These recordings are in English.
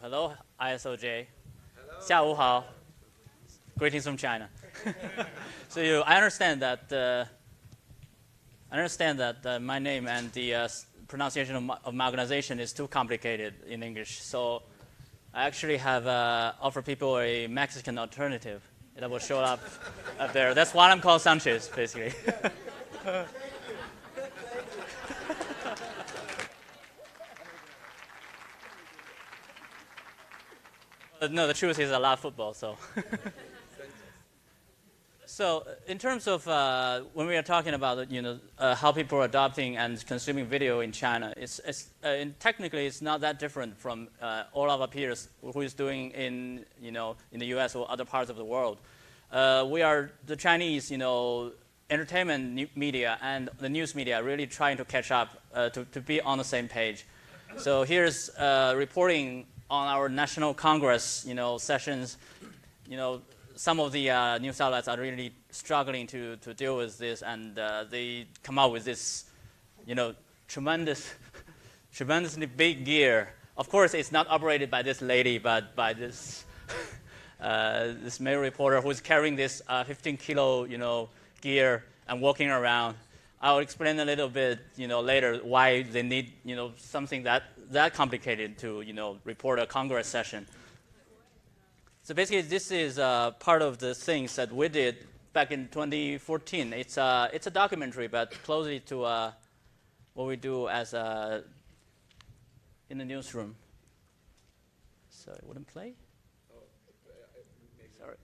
Hello, ISOJ. 下午好. Greetings from China. So I understand that my name and the pronunciation of my organization is too complicated in English. So I actually have offered people a Mexican alternative that will show up there. That's why I'm called Sanchez, basically. No, the truth is I love football, so. So in terms of when we are talking about how people are adopting and consuming video in China, technically it's not that different from all of our peers who is doing in the U.S. or other parts of the world. We are the Chinese entertainment media and the news media really trying to catch up to be on the same page. So here's reporting on our National Congress sessions. Some of the news outlets are really struggling to deal with this, and they come out with this, tremendously big gear. Of course, it's not operated by this lady, but by this this male reporter who's carrying this 15-kilo, gear and walking around. I'll explain a little bit, later why they need, something that complicated to, report a Congress session. So basically, this is part of the things that we did back in 2014. It's a documentary, but closely to what we do as in the newsroom. So it wouldn't play? Sorry.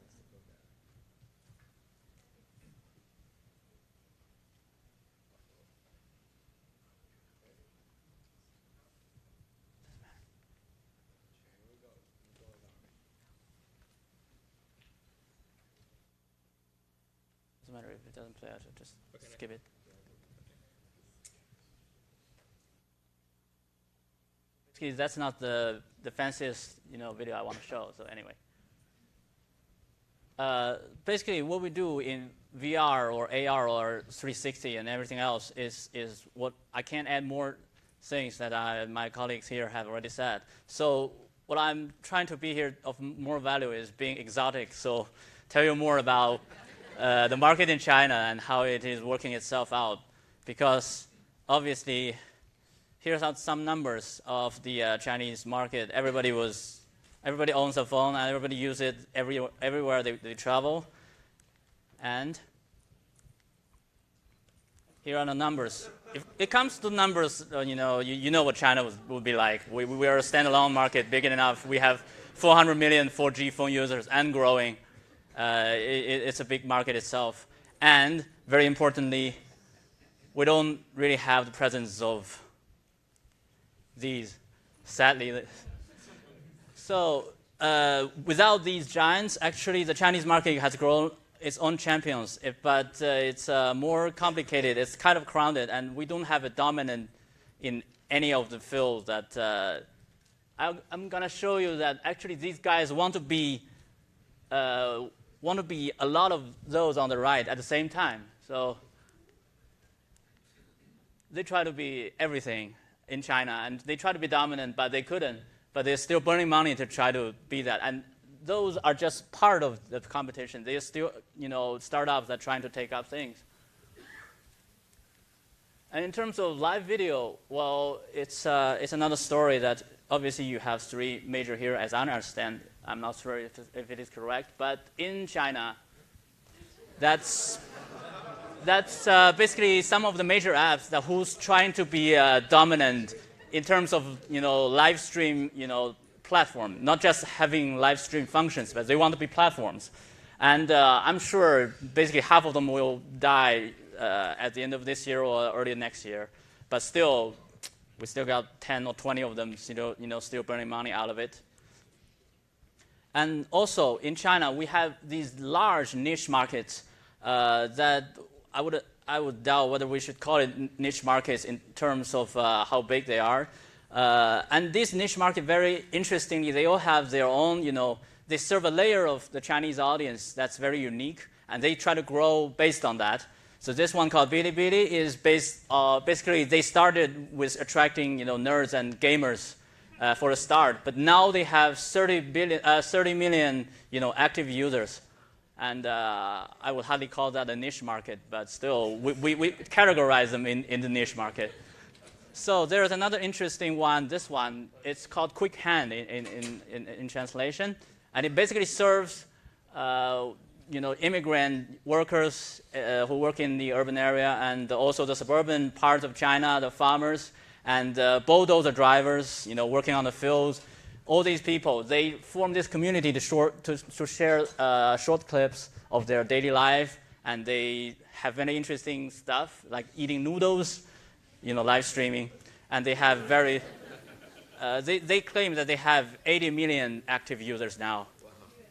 Doesn't matter if it doesn't play, I'll just skip it. Basically, that's not the fanciest video I want to show. So anyway, basically what we do in VR or AR or 360 and everything else is what I can't add more things that my colleagues here have already said. So what I'm trying to be here of more value is being exotic. So tell you more about the market in China and how it is working itself out, because obviously here's some numbers of the Chinese market. Everybody owns a phone and everybody uses it everywhere they travel. And here are the numbers. If it comes to numbers, you know what China would be like. We are a standalone market, big enough. We have 400 million 4G phone users and growing. It's a big market itself. And very importantly, we don't really have the presence of these, sadly. So without these giants, actually the Chinese market has grown its own champions, but it's more complicated. It's kind of crowded, and we don't have a dominant in any of the fields that I'm going to show you that actually these guys want to be a lot of those on the right at the same time. So they try to be everything in China, and they try to be dominant, but they couldn't. But they're still burning money to try to be that. And those are just part of the competition. They are still, startups that are trying to take up things. And in terms of live video, well, it's another story that obviously you have three major here, as I understand. I'm not sure if it is correct, but in China, that's basically some of the major apps that who's trying to be dominant in terms of live stream platform, not just having live stream functions, but they want to be platforms. And I'm sure basically half of them will die at the end of this year or early next year. But still, we still got 10 or 20 of them still burning money out of it. And also in China, we have these large niche markets that I would doubt whether we should call it niche markets in terms of how big they are. And this niche market, very interestingly, they all have their own, they serve a layer of the Chinese audience that's very unique, and they try to grow based on that. So this one called Bilibili is basically they started with attracting nerds and gamers for a start. But now they have 30 million active users. And I would hardly call that a niche market, but still, we categorize them in the niche market. So there's another interesting one, this one. It's called Quick Hand in translation. And it basically serves immigrant workers who work in the urban area and also the suburban parts of China, the farmers, and bulldozer drivers, working on the fields. All these people, they form this community to share short clips of their daily life, and they have very interesting stuff like eating noodles, live streaming, and they have they claim that they have 80 million active users now.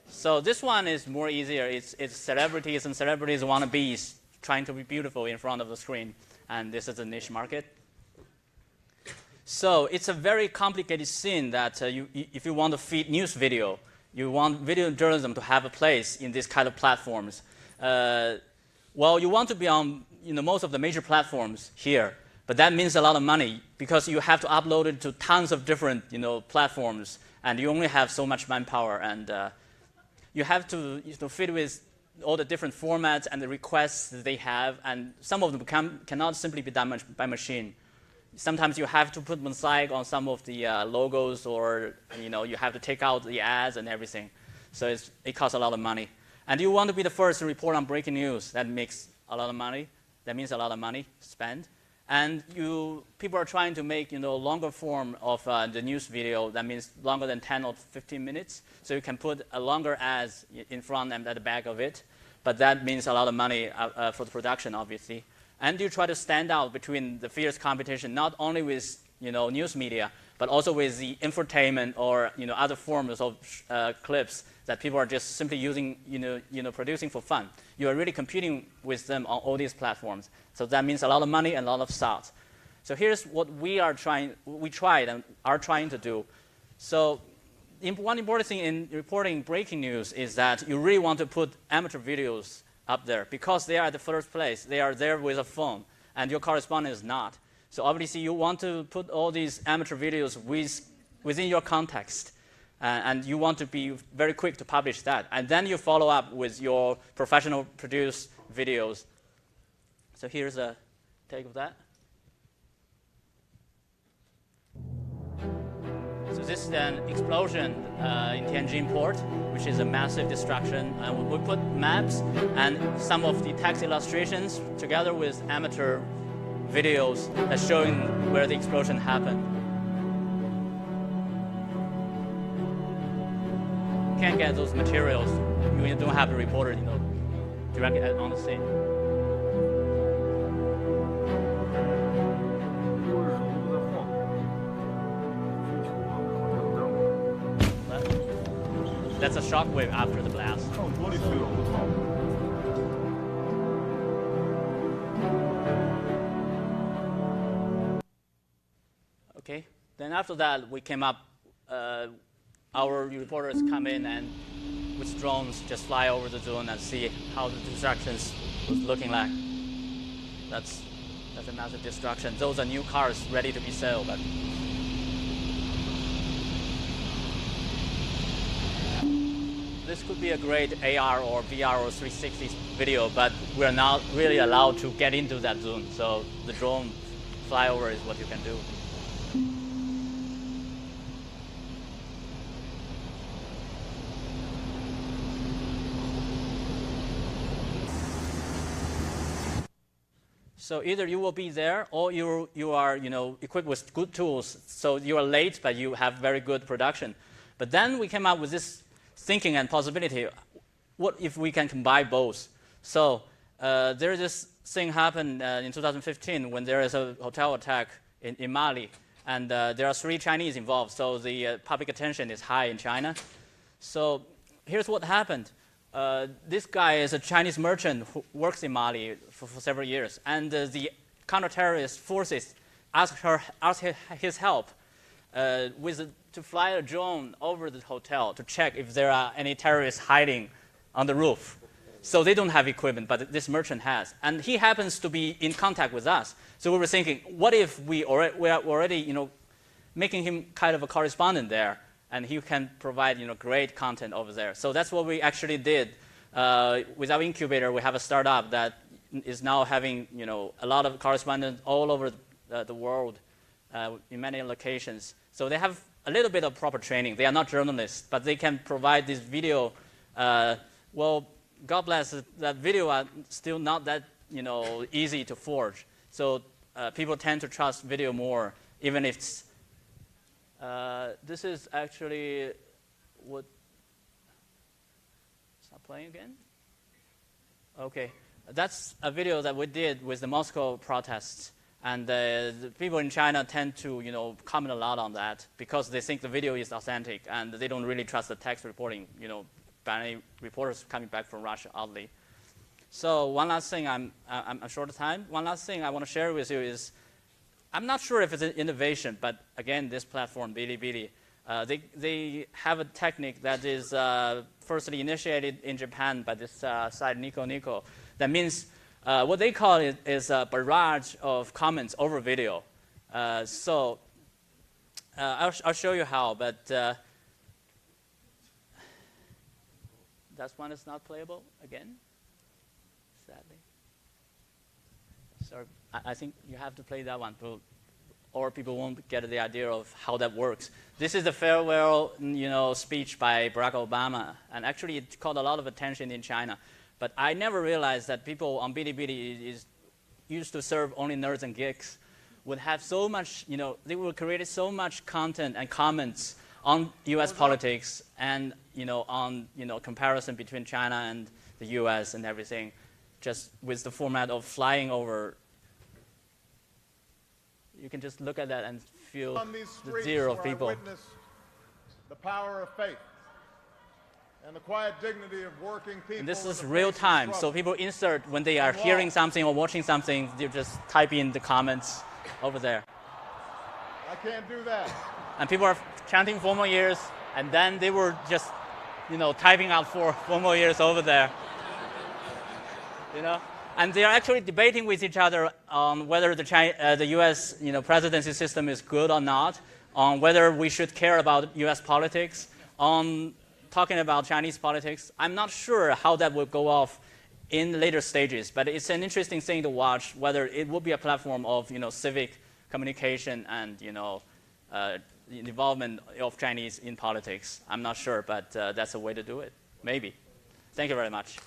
So this one is more easier. It's celebrities and celebrities wannabes trying to be beautiful in front of the screen, and this is a niche market. So it's a very complicated scene that if you want to feed news video, you want video journalism to have a place in these kind of platforms. Well, you want to be on most of the major platforms here, but that means a lot of money because you have to upload it to tons of different platforms, and you only have so much manpower, and you have to fit with all the different formats and the requests that they have, and some of them cannot simply be done by machine. Sometimes you have to put mosaic on some of the logos, or you have to take out the ads and everything. So it costs a lot of money. And you want to be the first to report on breaking news. That makes a lot of money. That means a lot of money spent. And people are trying to make longer form of the news video. That means longer than 10 or 15 minutes. So you can put a longer ads in front and at the back of it. But that means a lot of money for the production, obviously. And you try to stand out between the fierce competition, not only with news media, but also with the infotainment or other forms of clips that people are just simply using, producing for fun. You are really competing with them on all these platforms. So that means a lot of money and a lot of thought. So here's what we tried and are trying to do. So one important thing in reporting breaking news is that you really want to put amateur videos up there because they are at the first place. They are there with a phone, and your correspondent is not. So obviously, you want to put all these amateur videos within your context, and you want to be very quick to publish that. And then you follow up with your professional produced videos. So here's a take of that. So this is an explosion in Tianjin port, which is a massive destruction. And we put maps and some of the text illustrations together with amateur videos that's showing where the explosion happened. You can't get those materials. You don't have a reporter, directly on the scene. That's a shock wave after the blast. Okay, then after that, we came up, our reporters come in and with drones just fly over the zone and see how the destructions was looking like. That's a massive destruction. Those are new cars ready to be sold, but this could be a great AR or VR or 360 video, but we're not really allowed to get into that zone. So the drone flyover is what you can do. So either you will be there, or you are equipped with good tools. So you are late, but you have very good production. But then we came up with this thinking and possibility. What if we can combine both? So there's this thing happened in 2015 when there is a hotel attack in Mali, and there are 3 Chinese involved. So the public attention is high in China. So here's what happened. This guy is a Chinese merchant who works in Mali for several years, and the counter-terrorist forces asked his help to fly a drone over the hotel to check if there are any terrorists hiding on the roof. So they don't have equipment, but this merchant has, and he happens to be in contact with us. So we were thinking, what if we are already making him kind of a correspondent there, and he can provide great content over there. So that's what we actually did. With our incubator, we have a startup that is now having a lot of correspondents all over the world in many locations. So they have a little bit of proper training. They are not journalists, but they can provide this video. Well, God bless, that video are still not that easy to forge. So people tend to trust video more, even if it's, this is actually what, it's not playing again? Okay, that's a video that we did with the Moscow protests. And the people in China tend to, comment a lot on that because they think the video is authentic and they don't really trust the text reporting, by any reporters coming back from Russia, oddly. So one last thing, I'm short of time. One last thing I want to share with you is, I'm not sure if it's an innovation, but again, this platform, Bilibili, they have a technique that is firstly initiated in Japan by this site, Nico Nico. That means what they call it is a barrage of comments over video. So I'll show you how, but that one is not playable again, sadly. Sorry, I think you have to play that one, or people won't get the idea of how that works. This is the farewell, speech by Barack Obama, and actually it caught a lot of attention in China. But I never realized that people on Bilibili used to serve only nerds and geeks would have so much, they would create so much content and comments on U.S. politics and, on, comparison between China and the U.S. and everything, just with the format of flying over. You can just look at that and feel the zero of people. The power of faith. And the quiet dignity of working people. And this is real time, so people insert when they are hearing something or watching something, they just type in the comments over there. I can't do that. And people are chanting 4 more years, and then they were just, typing out 4 more years over there. And they are actually debating with each other on whether the U.S. Presidency system is good or not, on whether we should care about U.S. politics, on talking about Chinese politics. I'm not sure how that will go off in later stages, but it's an interesting thing to watch, whether it will be a platform of civic communication and involvement of Chinese in politics. I'm not sure, but that's a way to do it, maybe. Thank you very much.